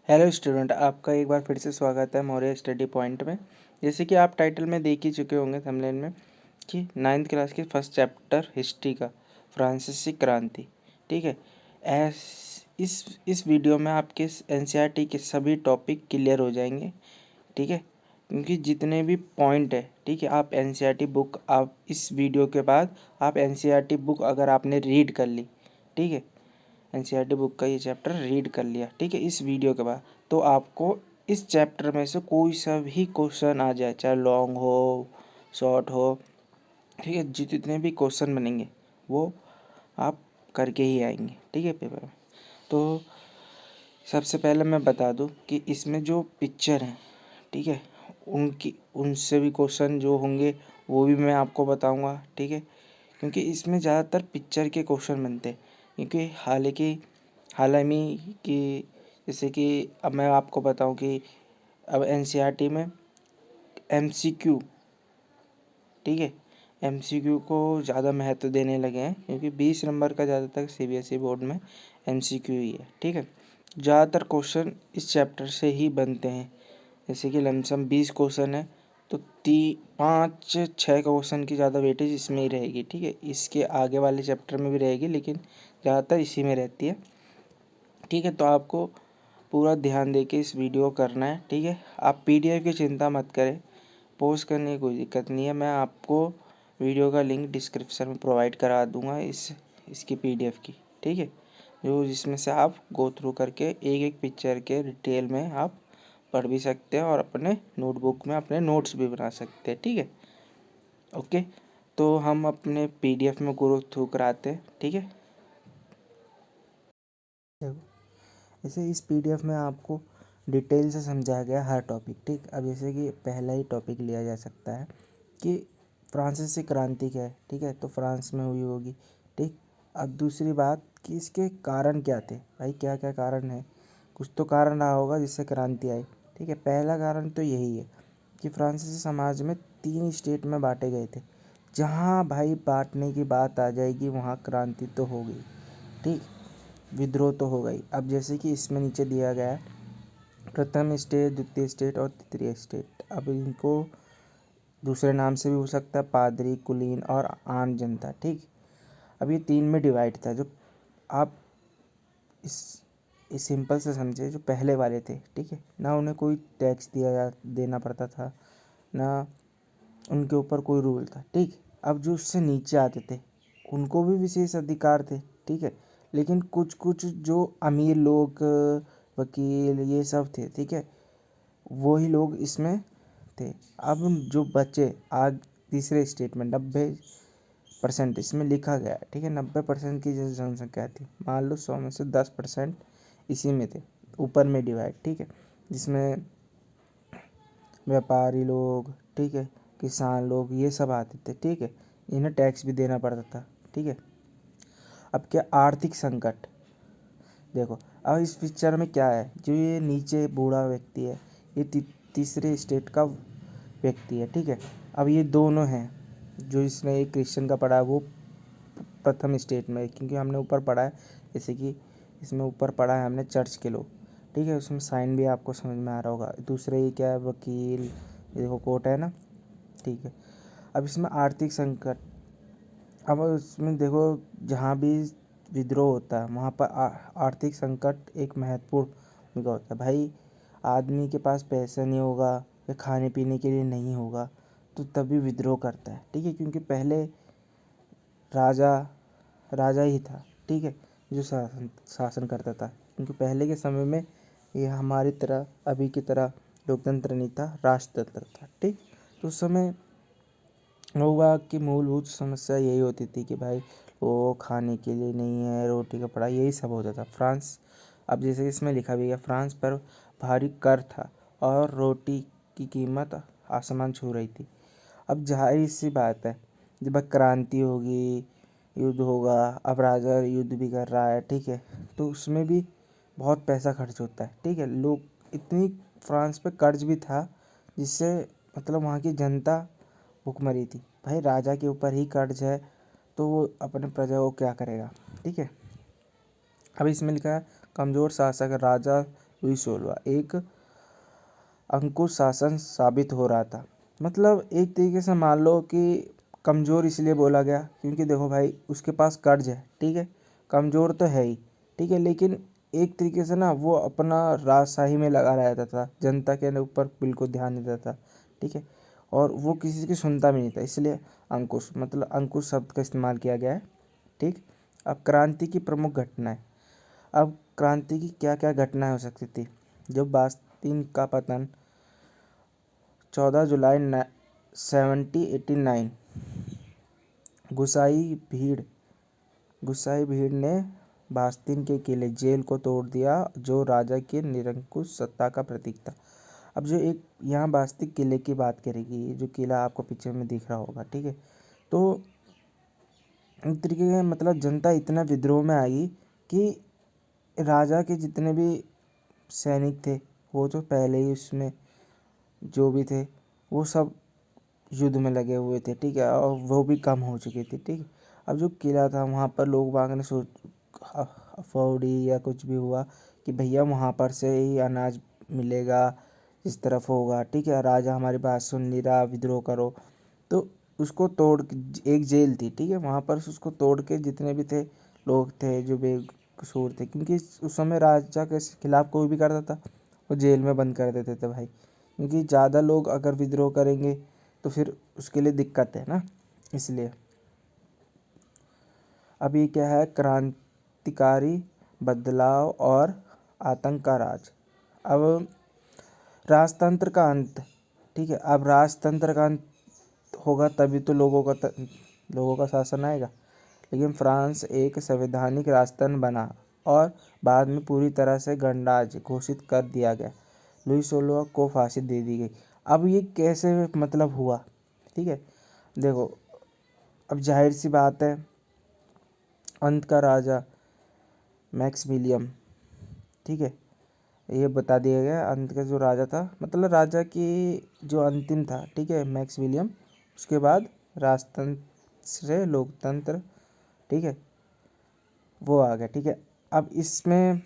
Hello student, आपका एक बार फिर से स्वागत है मौर्य स्टडी पॉइंट में। जैसे कि आप टाइटल में देख ही चुके होंगे थंबनेल में कि 9th क्लास की फर्स्ट चैप्टर हिस्ट्री का फ्रांसीसी क्रांति, ठीक है। इस वीडियो में आपके एनसीईआरटी के सभी टॉपिक क्लियर हो जाएंगे, ठीक है। क्योंकि जितने भी पॉइंट है, ठीक है, आप एनसीईआरटी बुक, आप इस वीडियो के बाद आप एनसीईआरटी बुक अगर आपने रीड कर ली, ठीक है, एनसीईआरटी बुक का ये चैप्टर रीड कर लिया, ठीक है, इस वीडियो के बाद, तो आपको इस चैप्टर में से कोई सा भी क्वेश्चन आ जाए, चाहे लॉन्ग हो शॉर्ट हो, ठीक है, जितने भी क्वेश्चन बनेंगे वो आप करके ही आएंगे, ठीक है, पेपर में। तो सबसे पहले मैं बता दूं कि इसमें जो पिक्चर हैं, ठीक है, उनसे भी क्वेश्चन जो होंगे वो भी मैं आपको बताऊंगा, ठीक है। क्योंकि इसमें ज़्यादातर पिक्चर के क्वेश्चन बनते हैं। क्योंकि हालांकि कि जैसे कि अब मैं आपको बताऊं कि अब एनसीईआरटी में एमसीक्यू, ठीक है, एमसीक्यू को ज़्यादा महत्व देने लगे हैं। क्योंकि 20 नंबर का ज़्यादातर सीबीएसई बोर्ड में एमसीक्यू ही है, ठीक है। ज़्यादातर क्वेश्चन इस चैप्टर से ही बनते हैं। जैसे कि लमसम 20 क्वेश्चन है तो 5-6 क्वेश्चन की ज़्यादा वेटेज इसमें ही रहेगी, ठीक है। इसके आगे वाले चैप्टर में भी रहेगी लेकिन ज़्यादातर इसी में रहती है, ठीक है। तो आपको पूरा ध्यान दे के इस वीडियो को करना है, ठीक है। आप पीडीएफ की चिंता मत करें, पोस्ट करने की कोई दिक्कत नहीं है। मैं आपको वीडियो का लिंक डिस्क्रिप्शन में प्रोवाइड करा दूंगा इसकी पीडीएफ की, ठीक है, जो जिसमें से आप गो थ्रू करके एक एक पिक्चर के डिटेल में आप पढ़ भी सकते हैं और अपने नोटबुक में अपने नोट्स भी बना सकते हैं, ठीक है। ओके, तो हम अपने पीडीएफ में गो थ्रू कराते हैं, ठीक है। जैसे इस पीडीएफ में आपको डिटेल से समझाया गया हर टॉपिक, ठीक। अब जैसे कि पहला ही टॉपिक लिया जा सकता है कि फ्रांसीसी क्रांति क्या है, ठीक है, तो फ्रांस में हुई होगी, ठीक। अब दूसरी बात कि इसके कारण क्या थे, भाई क्या क्या कारण है, कुछ तो कारण रहा होगा जिससे क्रांति आई, ठीक है। पहला कारण तो यही है कि फ्रांसीसी समाज में 3 स्टेट में बांटे गए थे। जहाँ भाई बांटने की बात आ जाएगी वहाँ क्रांति तो हो गई, ठीक, विद्रोह तो हो गई। अब जैसे कि इसमें नीचे दिया गया है प्रथम स्टेट, द्वितीय स्टेट और तृतीय स्टेट। अब इनको दूसरे नाम से भी हो सकता है, पादरी, कुलीन और आम जनता, ठीक। अब ये 3 में डिवाइड था। जो आप इस सिंपल से समझे, जो पहले वाले थे, ठीक है, ना उन्हें कोई टैक्स देना पड़ता था, ना उनके ऊपर कोई रूल था, ठीक। अब जो उससे नीचे आते थे उनको भी विशेष अधिकार थे, ठीक है। लेकिन कुछ कुछ जो अमीर लोग, वकील, ये सब थे, ठीक है, वही लोग इसमें थे। अब जो बचे आज तीसरे स्टेट में 90% इसमें लिखा गया है, ठीक है। 90% की जो जनसंख्या थी, मान लो 100 में से 10% इसी में थे, ऊपर में डिवाइड, ठीक है, जिसमें व्यापारी लोग, ठीक है, किसान लोग, ये सब आते थे, ठीक है। इन्हें टैक्स भी देना पड़ता था, ठीक है। अब क्या आर्थिक संकट, देखो अब इस पिक्चर में क्या है, जो ये नीचे बूढ़ा व्यक्ति है ये तीसरे स्टेट का व्यक्ति है, ठीक है। अब ये दोनों हैं, जो इसने एक क्रिश्चियन का पढ़ा है वो प्रथम स्टेट में, क्योंकि हमने ऊपर पढ़ा है, जैसे कि इसमें ऊपर पढ़ा है हमने चर्च के लोग, ठीक है, उसमें साइन भी आपको समझ में आ रहा होगा। दूसरे ये क्या है, वकील, ये देखो कोट है ना, ठीक है। अब इसमें आर्थिक संकट, अब इसमें देखो जहाँ भी विद्रोह होता है वहाँ पर आर्थिक संकट एक महत्वपूर्ण भूमिका होता है। भाई आदमी के पास पैसा नहीं होगा या खाने पीने के लिए नहीं होगा तो तभी विद्रोह करता है, ठीक है। क्योंकि पहले राजा राजा ही था, ठीक है, जो शासन करता था। क्योंकि पहले के समय में ये हमारी तरह अभी की तरह लोकतंत्र नहीं था, राष्ट्रतंत्र था, ठीक। तो उस समय लोगों की मूलभूत समस्या यही होती थी कि भाई वो खाने के लिए नहीं है, रोटी कपड़ा, यही सब होता था। फ्रांस, अब जैसे इसमें लिखा भी है, फ्रांस पर भारी कर था और रोटी की कीमत आसमान छू रही थी। अब जाहिर सी बात है, जब क्रांति होगी, युद्ध होगा, अब राजा युद्ध भी कर रहा है, ठीक है, तो उसमें भी बहुत पैसा खर्च होता है, ठीक है। लोग इतनी फ्रांस पे कर्ज भी था जिससे मतलब वहाँ की जनता भुखमरी थी। भाई राजा के ऊपर ही कर्ज है तो वो अपने प्रजा को क्या करेगा, ठीक है। अब इसमें लिखा है कमज़ोर शासक राजा लुई 16 एक अंकुश शासन साबित हो रहा था। मतलब एक तरीके से मान लो कि कमज़ोर इसलिए बोला गया क्योंकि देखो भाई उसके पास कर्ज है, ठीक है, कमज़ोर तो है ही, ठीक है, लेकिन एक तरीके से ना वो अपना राजशाही में लगा रहता था, जनता के ऊपर बिल्कुल ध्यान नहीं देता था, ठीक है, और वो किसी की सुनता भी नहीं था, इसलिए अंकुश मतलब अंकुश शब्द का इस्तेमाल किया गया है। ठीक। अब क्रांति की प्रमुख घटनाएं। अब क्रांति की क्या क्या घटनाएं हो सकती थी। जब बास्तीन का पतन 14 जुलाई 1789, गुसाई भीड़ ने बास्तीन के किले जेल को तोड़ दिया जो राजा की निरंकुश सत्ता का प्रतीक था। अब जो एक यहाँ बास्तीन किले की बात करेगी, जो किला आपको पिक्चर में दिख रहा होगा, ठीक है, तो एक तरीके का मतलब जनता इतना विद्रोह में आई कि राजा के जितने भी सैनिक थे वो तो पहले ही उसमें जो भी थे वो सब युद्ध में लगे हुए थे, ठीक है, और वो भी कम हो चुके थे, ठीक है। अब जो किला था वहाँ पर लोग बाग ने सोच अफौड़ी या कुछ भी हुआ कि भैया वहाँ पर से ही अनाज मिलेगा, इस तरफ होगा, ठीक है, राजा हमारी बात सुन नहीं रहा, विद्रोह करो। तो उसको तोड़ एक जेल थी, ठीक है, वहाँ पर उसको तोड़ के जितने भी थे लोग थे जो बेकसूर थे, क्योंकि उस समय राजा के खिलाफ कोई भी करता था वो जेल में बंद कर देते थे भाई, क्योंकि ज़्यादा लोग अगर विद्रोह करेंगे तो फिर उसके लिए दिक्कत है ना, इसलिए। अब ये क्या है, क्रांतिकारी बदलाव और आतंक का राज। अब राजतंत्र का अंत, ठीक है, अब राजतंत्र का अंत होगा तभी तो लोगों का शासन आएगा। लेकिन फ्रांस एक संवैधानिक राजतंत्र बना और बाद में पूरी तरह से गणराज्य घोषित कर दिया गया। लुई 16 को फांसी दे दी गई। अब ये कैसे मतलब हुआ, ठीक है, देखो अब जाहिर सी बात है अंत का राजा मैक्समिलियन, ठीक है, ये बता दिया गया अंत का जो राजा था, मतलब राजा की जो अंतिम था, ठीक है, मैक्समिलियन, उसके बाद राजतंत्र से लोकतंत्र, ठीक है, वो आ गया, ठीक है। अब इसमें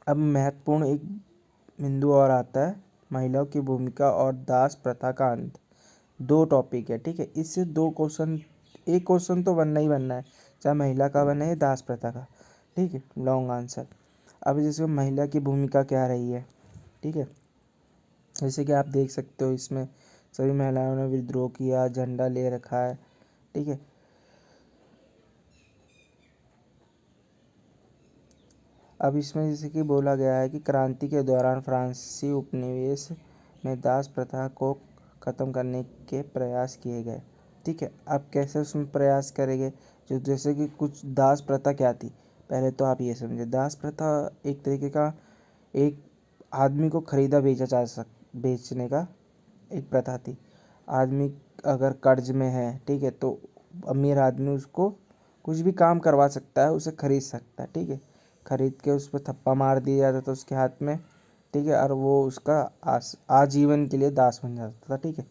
अब महत्वपूर्ण एक बिंदु और आता है, महिलाओं की भूमिका और दास प्रथा का अंत। दो टॉपिक है, ठीक है, इससे दो क्वेश्चन, एक क्वेश्चन तो बनना ही बनना है, चाहे महिला का बने या दास प्रथा का, ठीक है, लॉन्ग आंसर। अब जैसे महिला की भूमिका क्या रही है, ठीक है, जैसे कि आप देख सकते हो इसमें सभी महिलाओं ने विद्रोह किया, झंडा ले रखा है, ठीक है। अब इसमें जैसे कि बोला गया है कि क्रांति के दौरान फ्रांसीसी उपनिवेश में दास प्रथा को ख़त्म करने के प्रयास किए गए, ठीक है। अब कैसे उसमें प्रयास करेंगे, जो जैसे कि कुछ दास प्रथा क्या थी, पहले तो आप ये समझे, दास प्रथा एक तरीके का एक आदमी को खरीदा बेचने का एक प्रथा थी। आदमी अगर कर्ज में है, ठीक है, तो अमीर आदमी उसको कुछ भी काम करवा सकता है, उसे खरीद सकता है, ठीक है, खरीद के उस पर थप्पा मार दिया जाता था उसके हाथ में, ठीक है, और वो उसका आजीवन के लिए दास बन जाता था, ठीक है,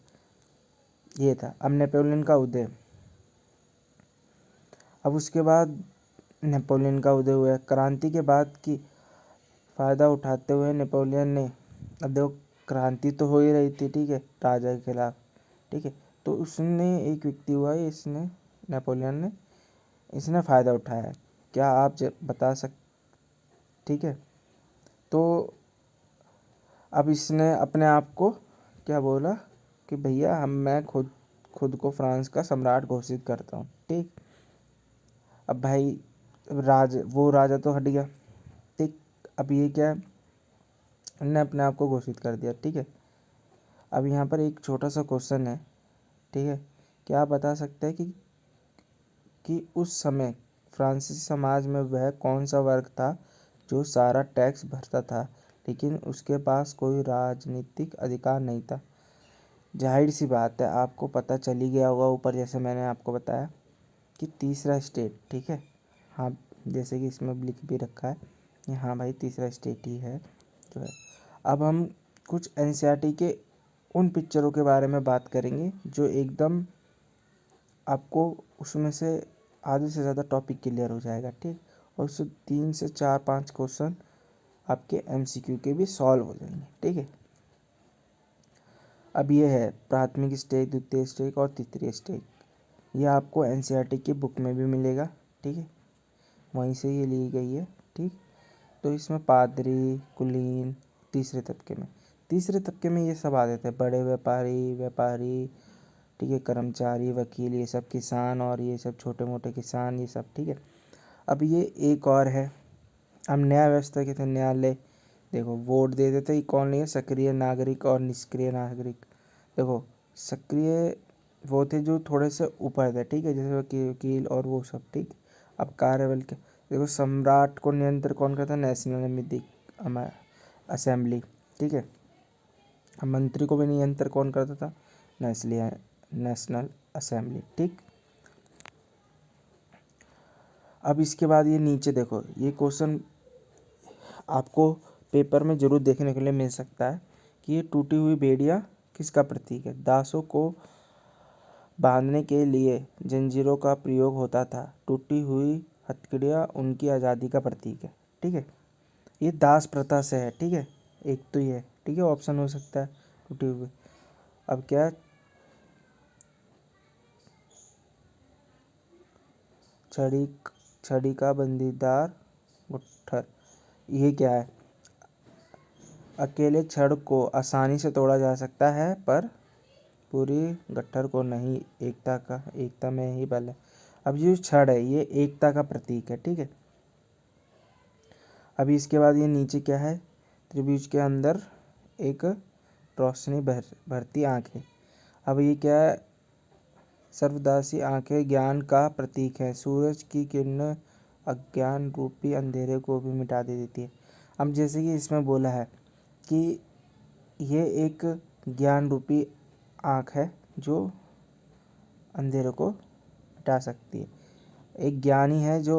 ये था। अब नेपोलियन का उदय। अब उसके बाद नेपोलियन का उदय हुआ। क्रांति के बाद की फ़ायदा उठाते हुए नेपोलियन ने, अब देखो क्रांति तो हो ही रही थी, ठीक है, राजा के खिलाफ, ठीक है, तो उसने एक व्यक्ति हुआ है, इसने नेपोलियन ने इसने फ़ायदा उठाया। क्या आप बता ठीक है, तो अब इसने अपने आप को क्या बोला कि भैया मैं खुद खुद को फ्रांस का सम्राट घोषित करता हूँ, ठीक। अब भाई वो राजा तो हट गया, ठीक। अब ये क्या है, इन्होंने अपने आप को घोषित कर दिया, ठीक है। अब यहाँ पर एक छोटा सा क्वेश्चन है, ठीक है, क्या आप बता सकते हैं कि उस समय फ्रांसीसी समाज में वह कौन सा वर्ग था जो सारा टैक्स भरता था लेकिन उसके पास कोई राजनीतिक अधिकार नहीं था। जाहिर सी बात है आपको पता चल ही गया होगा ऊपर, जैसे मैंने आपको बताया कि तीसरा स्टेट, ठीक है, हाँ, जैसे कि इसमें लिख भी रखा है कि हाँ भाई तीसरा स्टेट ही है जो है। अब हम कुछ एनसीईआरटी के उन पिक्चरों के बारे में बात करेंगे जो एकदम आपको उसमें से आधे से ज़्यादा टॉपिक क्लियर हो जाएगा, ठीक, और उससे 3 से 4 5 क्वेश्चन आपके MCQ के भी सॉल्व हो जाएंगे। ठीक है, अब ये है प्राथमिक स्टेज, द्वितीय स्टेज और तृतीय स्टेज। ये आपको NCERT की बुक में भी मिलेगा। ठीक है, वहीं से ये ली गई है। ठीक, तो इसमें पादरी, कुलीन, तीसरे तबके में ये सब आ जाते हैं, बड़े व्यापारी, ठीक है, कर्मचारी, वकील, ये सब किसान, और ये सब छोटे मोटे किसान, ये सब। ठीक है, अब ये एक और है, हम न्याय व्यवस्था के थे, न्यायालय। देखो वोट दे देते ही कौन नहीं है, सक्रिय नागरिक और निष्क्रिय नागरिक। देखो सक्रिय वो थे जो थोड़े से ऊपर थे, ठीक है, जैसे वकील और वो सब। ठीक, अब कार्यबल के देखो, सम्राट को नियंत्रण कौन करता है, नेशनल असेंबली। ठीक है, अब मंत्री को भी नियंत्रण कौन करता था, नेशनल असेंबली। ठीक, अब इसके बाद ये नीचे देखो, ये क्वेश्चन आपको पेपर में जरूर देखने के लिए मिल सकता है कि ये टूटी हुई बेड़ियाँ किसका प्रतीक है। दासों को बांधने के लिए जंजीरों का प्रयोग होता था, टूटी हुई हथकड़ियाँ उनकी आज़ादी का प्रतीक है। ठीक है, ये दास प्रथा से है। ठीक है, एक तो ये, ठीक है, ऑप्शन हो सकता है टूटी हुई। अब क्या, छड़ी का बंदीदार गुट्ठर, ये क्या है, अकेले छड़ को आसानी से तोड़ा जा सकता है पर पूरी गट्ठर को नहीं, एकता में ही बल है। अब ये छड़ है, ये एकता का प्रतीक है। ठीक है, अभी इसके बाद ये नीचे क्या है, त्रिभुज के अंदर एक रोशनी भरती आंखें। अब ये क्या है, सर्वदासी आंखें ज्ञान का प्रतीक है, सूरज की किरणें अज्ञान रूपी अंधेरे को भी मिटा दे देती है। अब जैसे कि इसमें बोला है कि ये एक ज्ञान रूपी आँख है जो अंधेरे को मिटा सकती है, एक ज्ञानी है जो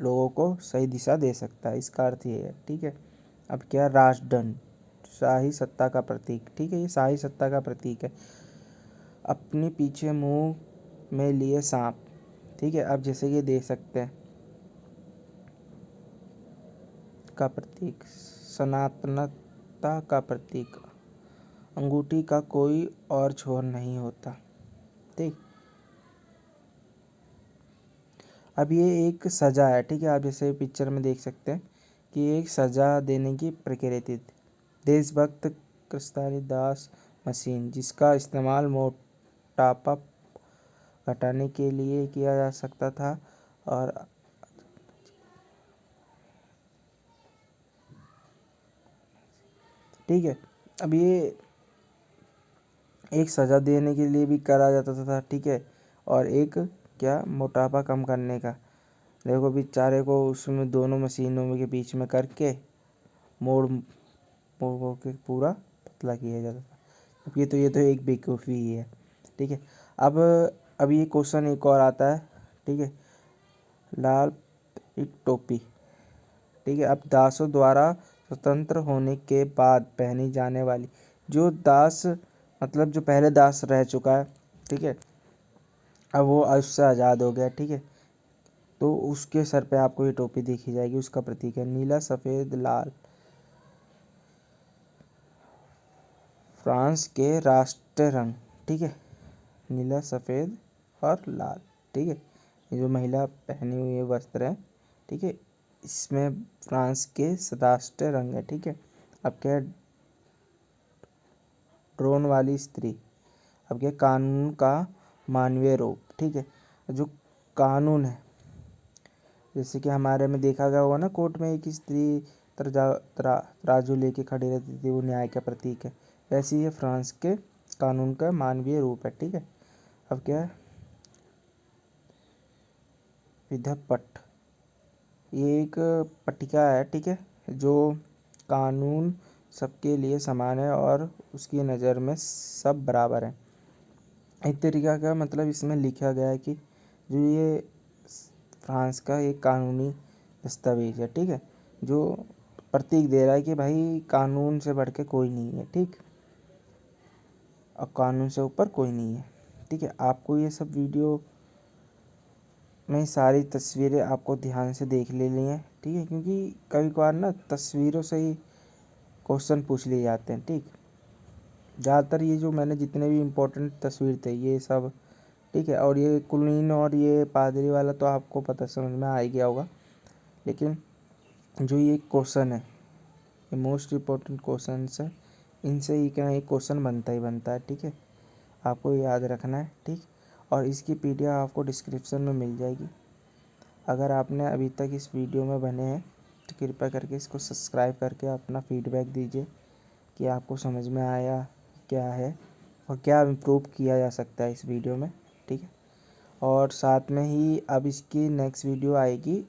लोगों को सही दिशा दे सकता है, इसका अर्थ ये है। ठीक है, अब क्या, राजदंड शाही सत्ता का प्रतीक। ठीक है, ये शाही सत्ता का प्रतीक है, अपने पीछे मुंह में लिए सांप। ठीक है, अब जैसे ये देख सकते हैं का प्रतीक, सनातनता का प्रतीक, अंगूठी का कोई और छोर नहीं होता। ठीक, अब ये एक सजा है। ठीक है, आप जैसे पिक्चर में देख सकते हैं कि एक सजा देने की प्रक्रिया थी। देशभक्त कृष्णदास दास मशीन, जिसका इस्तेमाल मोटापा घटाने के लिए किया जा सकता था, और ठीक है, अब ये एक सज़ा देने के लिए भी करा जाता था। ठीक है, और एक क्या, मोटापा कम करने का। देखो बेचारे को उसमें दोनों मशीनों के बीच में करके मोड़ मोड़ के पूरा पतला किया जाता था। अब ये तो एक बेवकूफ़ी ही है। ठीक है, अब ये क्वेश्चन एक और आता है। ठीक है, लाल टोपी। ठीक है, अब दासों द्वारा स्वतंत्र होने के बाद पहनी जाने वाली, जो दास मतलब जो पहले दास रह चुका है, ठीक है, अब वो उससे आज़ाद हो गया। ठीक है, तो उसके सर पे आपको ये टोपी देखी जाएगी, उसका प्रतीक है नीला सफ़ेद लाल, फ्रांस के राष्ट्रीय रंग। ठीक है, नीला सफ़ेद और लाल। ठीक है, ये जो महिला पहनी हुई है वस्त्र है, ठीक है, इसमें फ्रांस के राष्ट्रीय रंग है। ठीक है, अब क्या है, ड्रोन वाली स्त्री। अब क्या, कानून का मानवीय रूप। ठीक है, जो कानून है, जैसे कि हमारे में देखा गया होगा ना, कोर्ट में एक स्त्री तराजू लेके खड़ी रहती थी, वो न्याय का प्रतीक है। वैसे ही ये फ्रांस के कानून का मानवीय रूप है। ठीक है, अब क्या है, विधपट, ये एक पट्टिका है। ठीक है, जो कानून सबके लिए समान है और उसकी नज़र में सब बराबर है। एक तरीका का मतलब इसमें लिखा गया है कि जो ये फ्रांस का एक कानूनी दस्तावेज है। ठीक है, जो प्रतीक दे रहा है कि भाई कानून से बढ़ के कोई नहीं है। ठीक, और कानून से ऊपर कोई नहीं है। ठीक है, आपको ये सब वीडियो में सारी तस्वीरें आपको ध्यान से देख लेनी है। ठीक है, क्योंकि कभी कभार ना तस्वीरों से ही क्वेश्चन पूछ लिए जाते हैं। ठीक, ज़्यादातर ये जो मैंने जितने भी इम्पोर्टेंट तस्वीर थे ये सब, ठीक है, और ये कुलीन और ये पादरी वाला तो आपको पता समझ में आ ही गया होगा, लेकिन जो ये क्वेश्चन है ये मोस्ट इम्पोर्टेंट क्वेश्चन है, इनसे ही क्या एक क्वेश्चन बनता ही बनता है। ठीक है, आपको याद रखना है। ठीक, और इसकी पीडीएफ आपको डिस्क्रिप्शन में मिल जाएगी। अगर आपने अभी तक इस वीडियो में बने हैं तो कृपया करके इसको सब्सक्राइब करके अपना फीडबैक दीजिए कि आपको समझ में आया क्या है और क्या इम्प्रूव किया जा सकता है इस वीडियो में। ठीक है, और साथ में ही अब इसकी नेक्स्ट वीडियो आएगी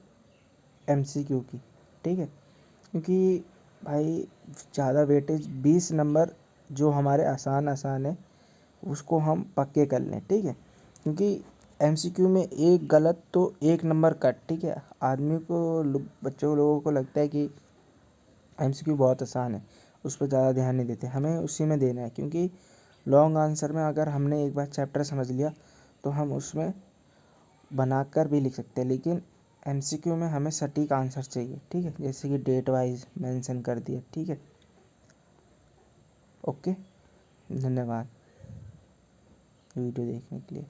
एमसीक्यू की। ठीक है, क्योंकि भाई ज़्यादा वेटेज 20 नंबर जो हमारे आसान आसान है उसको हम पक्के कर लें। ठीक है, क्योंकि एमसीक्यू में एक गलत तो 1 नंबर कट। ठीक है, आदमी को बच्चों लोगों को लगता है कि एमसीक्यू बहुत आसान है, उस पर ज़्यादा ध्यान नहीं देते, हमें उसी में देना है। क्योंकि लॉन्ग आंसर में अगर हमने एक बार चैप्टर समझ लिया तो हम उसमें बनाकर भी लिख सकते हैं, लेकिन एमसीक्यू में हमें सटीक आंसर चाहिए। ठीक है, जैसे कि डेट वाइज मेंशन कर दिया। ठीक है, ओके, धन्यवाद वीडियो देखने के लिए।